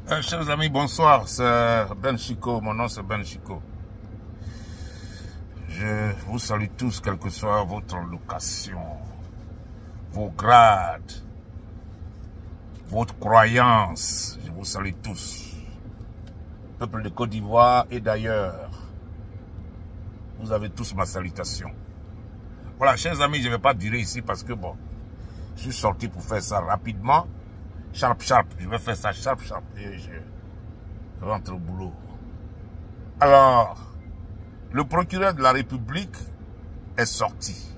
Chers amis, bonsoir, c'est Ben Chiko, mon nom c'est Ben Chiko. Je vous salue tous, quelle que soit votre location, vos grades, votre croyance, je vous salue tous. Peuple de Côte d'Ivoire et d'ailleurs, vous avez tous ma salutation. Voilà, chers amis, je ne vais pas durer ici parce que bon, je suis sorti pour faire ça rapidement. Sharp, je vais faire ça sharp et je rentre au boulot. Alors, le procureur de la République est sorti.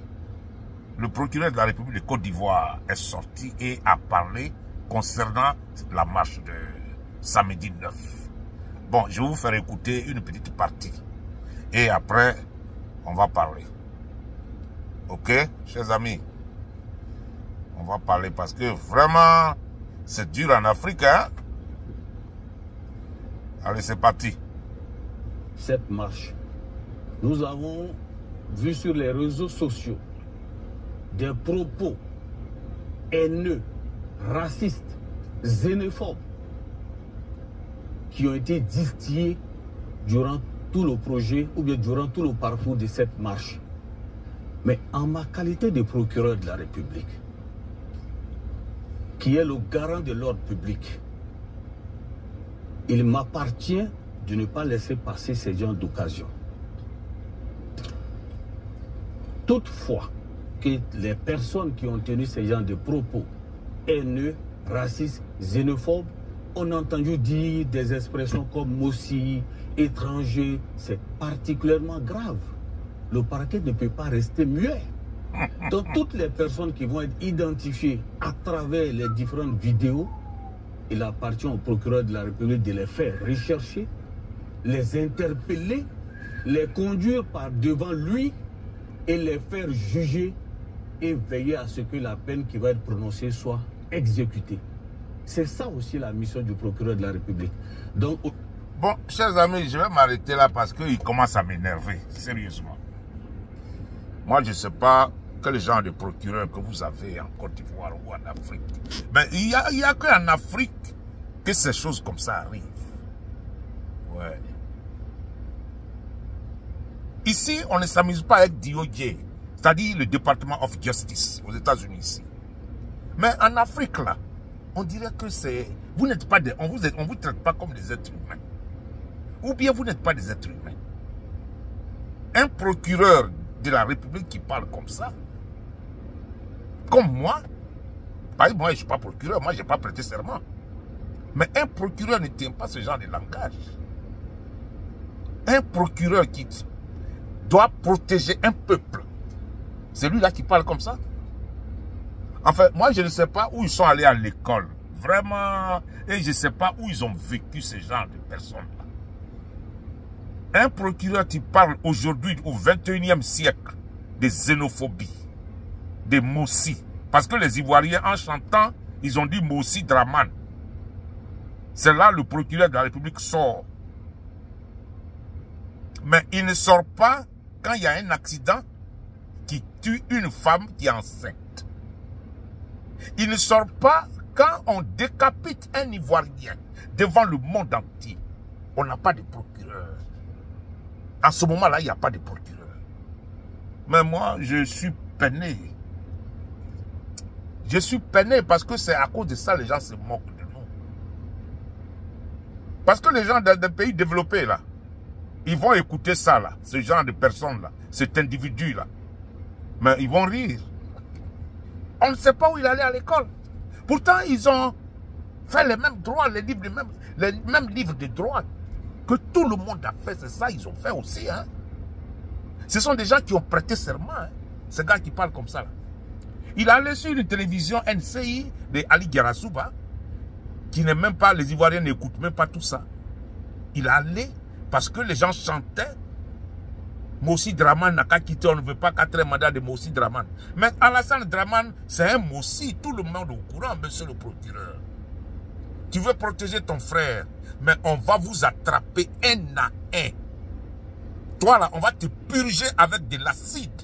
Le procureur de la République de Côte d'Ivoire est sorti et a parlé concernant la marche de samedi 9. Bon, je vais vous faire écouter une petite partie. Et après, on va parler. Ok, chers amis? On va parler parce que vraiment, c'est dur en Afrique, hein? Allez, c'est parti. Cette marche, nous avons vu sur les réseaux sociaux des propos haineux, racistes, xénophobes qui ont été distillés durant tout le projet ou bien durant tout le parcours de cette marche. Mais en ma qualité de procureur de la République, qui est le garant de l'ordre public, il m'appartient de ne pas laisser passer ces genres d'occasion. Toutefois, que les personnes qui ont tenu ces genres de propos haineux, racistes, xénophobes, ont entendu dire des expressions comme Mossi, étranger, c'est particulièrement grave. Le parquet ne peut pas rester muet. Donc toutes les personnes qui vont être identifiées à travers les différentes vidéos, il appartient au procureur de la République de les faire rechercher, les interpeller, les conduire par devant lui et les faire juger et veiller à ce que la peine qui va être prononcée soit exécutée. C'est ça aussi la mission du procureur de la République. Donc, bon, chers amis, je vais m'arrêter là parce qu'il commence à m'énerver, sérieusement. Moi, je ne sais pas quel genre de procureur que vous avez en Côte d'Ivoire ou en Afrique. Mais il n'y a qu'en Afrique que ces choses comme ça arrivent. Ouais. Ici, on ne s'amuse pas avec DOJ, c'est-à-dire le Department of Justice aux États-Unis ici. Mais en Afrique, là, on dirait que c'est... Vous n'êtes pas des... On vous traite pas comme des êtres humains. Ou bien vous n'êtes pas des êtres humains. Un procureur de la République qui parle comme ça, comme moi, par exemple, moi je ne suis pas procureur, moi je n'ai pas prêté serment. Mais un procureur ne tient pas ce genre de langage. Un procureur qui doit protéger un peuple, c'est lui là qui parle comme ça. Enfin, moi je ne sais pas où ils sont allés à l'école, vraiment, et je ne sais pas où ils ont vécu ce genre de personnes-là. Un procureur qui parle aujourd'hui au 21e siècle de xénophobie, de Mossi. Parce que les Ivoiriens, en chantant, ils ont dit Mossi Draman. C'est là le procureur de la République sort. Mais il ne sort pas quand il y a un accident qui tue une femme qui est enceinte. Il ne sort pas quand on décapite un Ivoirien devant le monde entier. On n'a pas de procureur. À ce moment-là, il n'y a pas de procureur. Mais moi, je suis peiné. Je suis peiné parce que c'est à cause de ça que les gens se moquent de nous. Parce que les gens des pays développés, là, ils vont écouter ça, là, ce genre de personnes-là, cet individu-là. Mais ils vont rire. On ne sait pas où il allait à l'école. Pourtant, ils ont fait les mêmes droits, les mêmes livres de droit que tout le monde a fait. C'est ça, ils ont fait aussi. Hein. Ce sont des gens qui ont prêté serment. Hein. Ces gars qui parlent comme ça. Là. Il allait sur une télévision NCI de Ali Garasouba, qui n'est même pas, les Ivoiriens n'écoutent même pas tout ça. Il allait parce que les gens chantaient Mossi Draman n'a qu'à quitter, on ne veut pas 4 mandats de Mossi Draman. Mais Alassane Draman, c'est un Mossi, tout le monde au courant, monsieur le procureur. Tu veux protéger ton frère, mais on va vous attraper un à un. Toi là, on va te purger avec de l'acide.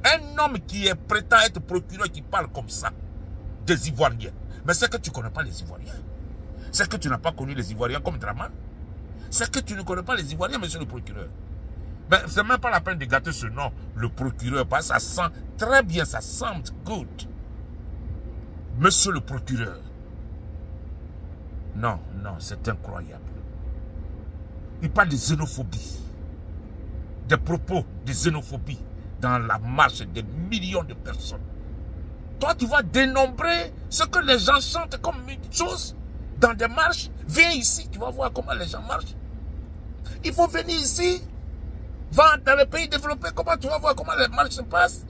Un homme qui est prétend être procureur qui parle comme ça, des Ivoiriens. Mais c'est que tu ne connais pas les Ivoiriens. C'est que tu n'as pas connu les Ivoiriens comme Draman. C'est que tu ne connais pas les Ivoiriens, monsieur le procureur. Ben, c'est même pas la peine de gâter ce nom, le procureur, parce que ça sent très bien, ça sent good. Monsieur le procureur. Non, non, c'est incroyable. Il parle de xénophobie. Des propos de xénophobie dans la marche des millions de personnes. Toi, tu vas dénombrer ce que les gens chantent comme une chose dans des marches. Viens ici, tu vas voir comment les gens marchent. Il faut venir ici. Va dans les pays développés, comment tu vas voir comment les marches se passent.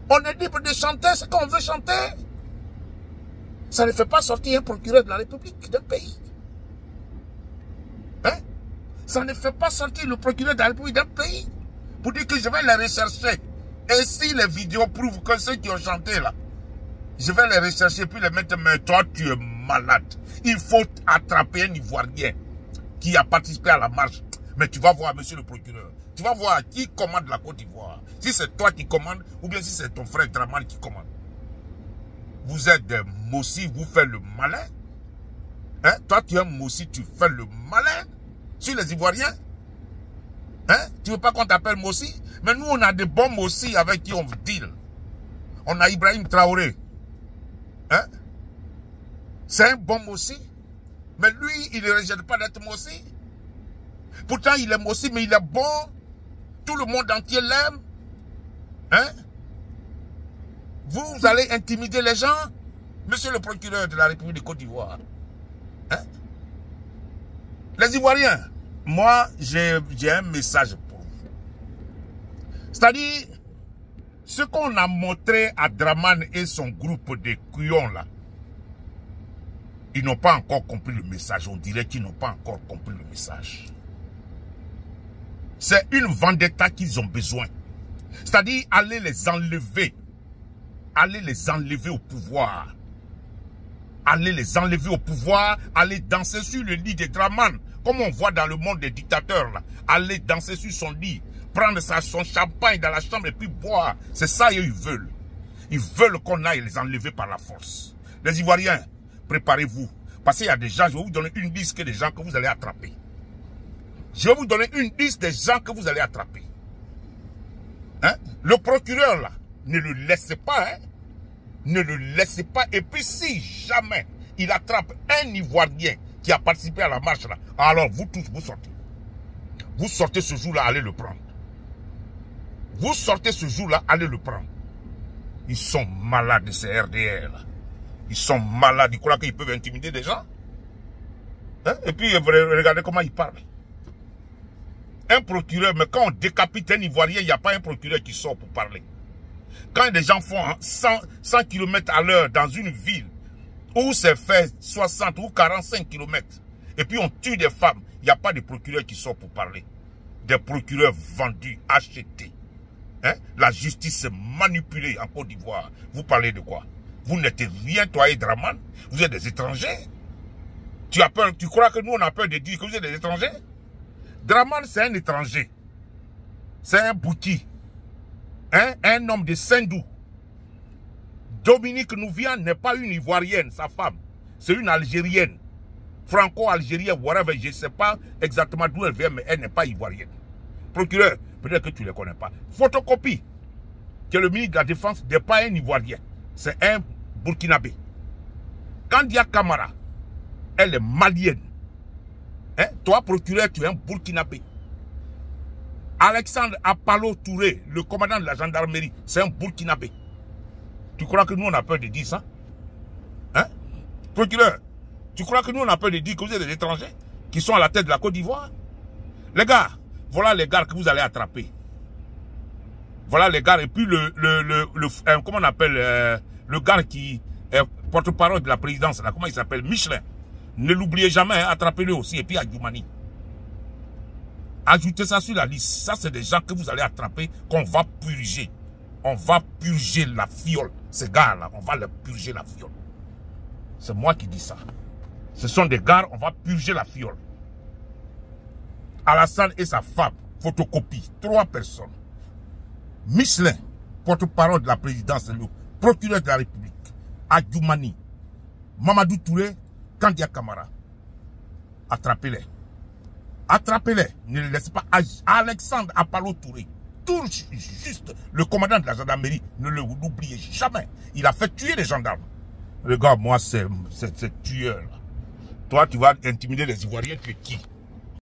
On est libre de chanter ce qu'on veut chanter. Ça ne fait pas sortir un procureur de la République d'un pays. Hein? Ça ne fait pas sortir le procureur de la République d'un pays. Pour dire que je vais les rechercher. Et si les vidéos prouvent que ceux qui ont chanté là, je vais les rechercher puis les mettre, mais toi tu es malade. Il faut attraper un Ivoirien qui a participé à la marche. Mais tu vas voir, monsieur le procureur, tu vas voir qui commande la Côte d'Ivoire. Si c'est toi qui commandes, ou bien si c'est ton frère Draman qui commande. Vous êtes des Mossi, vous faites le malin. Hein? Toi, tu es un Mossi, tu fais le malin sur les Ivoiriens. Hein? Tu veux pas qu'on t'appelle Mossi? Mais nous, on a des bons Mossi avec qui on deal. On a Ibrahim Traoré. Hein? C'est un bon Mossi. Mais lui, il ne rejette pas d'être Mossi. Pourtant, il est Mossi, mais il est bon. Tout le monde entier l'aime. Hein? Vous allez intimider les gens, monsieur le procureur de la République de Côte d'Ivoire. Hein? Les Ivoiriens, moi, j'ai un message pour vous. C'est-à-dire, ce qu'on a montré à Draman et son groupe de couillons là, ils n'ont pas encore compris le message. On dirait qu'ils n'ont pas encore compris le message. C'est une vendetta qu'ils ont besoin. C'est-à-dire, aller les enlever. Aller les enlever au pouvoir. Aller les enlever au pouvoir. Aller danser sur le lit de Draman. Comme on voit dans le monde des dictateurs. Là. Aller danser sur son lit. Prendre son champagne dans la chambre et puis boire. C'est ça qu'ils veulent. Ils veulent qu'on aille les enlever par la force. Les Ivoiriens, préparez-vous. Parce qu'il y a des gens, je vais vous donner une liste des gens que vous allez attraper. Je vais vous donner une liste des gens que vous allez attraper. Hein? Le procureur, là, ne le laissez pas. Hein? Ne le laissez pas. Et puis, si jamais il attrape un Ivoirien qui a participé à la marche, là, alors vous tous, vous sortez. Vous sortez ce jour-là, allez le prendre. Vous sortez ce jour-là, allez le prendre. Ils sont malades, ces RDR, là. Ils sont malades. Ils croient qu'ils peuvent intimider des gens. Hein? Et puis, regardez comment ils parlent. Un procureur, mais quand on décapite un Ivoirien, il n'y a pas un procureur qui sort pour parler. Quand des gens font 100 km à l'heure dans une ville où c'est fait 60 ou 45 km, et puis on tue des femmes, il n'y a pas de procureur qui sort pour parler. Des procureurs vendus, achetés. Hein? La justice est manipulée en Côte d'Ivoire. Vous parlez de quoi? Vous n'êtes rien, toi et Draman. Vous êtes des étrangers. Tu as peur, tu crois que nous on a peur de dire que vous êtes des étrangers? Draman, c'est un étranger. C'est un bouti. Hein? Un homme de Sendou. Dominique Nouvian n'est pas une Ivoirienne, sa femme. C'est une Algérienne. Franco-algérienne, whatever. Je ne sais pas exactement d'où elle vient, mais elle n'est pas Ivoirienne. Procureur, peut-être que tu ne les connais pas. Photocopie, que le ministre de la Défense n'est pas un Ivoirien. C'est un Burkinabé. Kandia Kamara, elle est malienne. Hein? Toi, procureur, tu es un Burkinabé. Alexandre Apalo Touré, le commandant de la gendarmerie, c'est un Burkinabé. Tu crois que nous, on a peur de dire ça? Hein? Procureur, tu crois que nous, on a peur de dire que vous êtes des étrangers qui sont à la tête de la Côte d'Ivoire? Les gars, voilà les gars que vous allez attraper. Voilà les gars. Et puis comment on appelle le gars qui est porte-parole de la présidence, là, comment il s'appelle? Michelin. Ne l'oubliez jamais, hein, attrapez-le aussi. Et puis Adjoumani. Ajoutez ça sur la liste. Ça, c'est des gens que vous allez attraper, qu'on va purger. On va purger la fiole. Ces gars-là, on va leur purger la fiole. C'est moi qui dis ça. Ce sont des gars, on va purger la fiole. Alassane et sa femme, photocopie, 3 personnes. Michelin, porte-parole de la présidence, le procureur de la République. Adjoumani. Mamadou Touré, Kandia Camara. Attrapez-les. Attrapez-les. Ne les laissez pas agir. Alexandre Apalo Touré. Tout juste le commandant de la gendarmerie. Ne l'oubliez jamais. Il a fait tuer les gendarmes. Regarde, moi, c'est tueur. Là. Toi, tu vas intimider les Ivoiriens, tu es qui?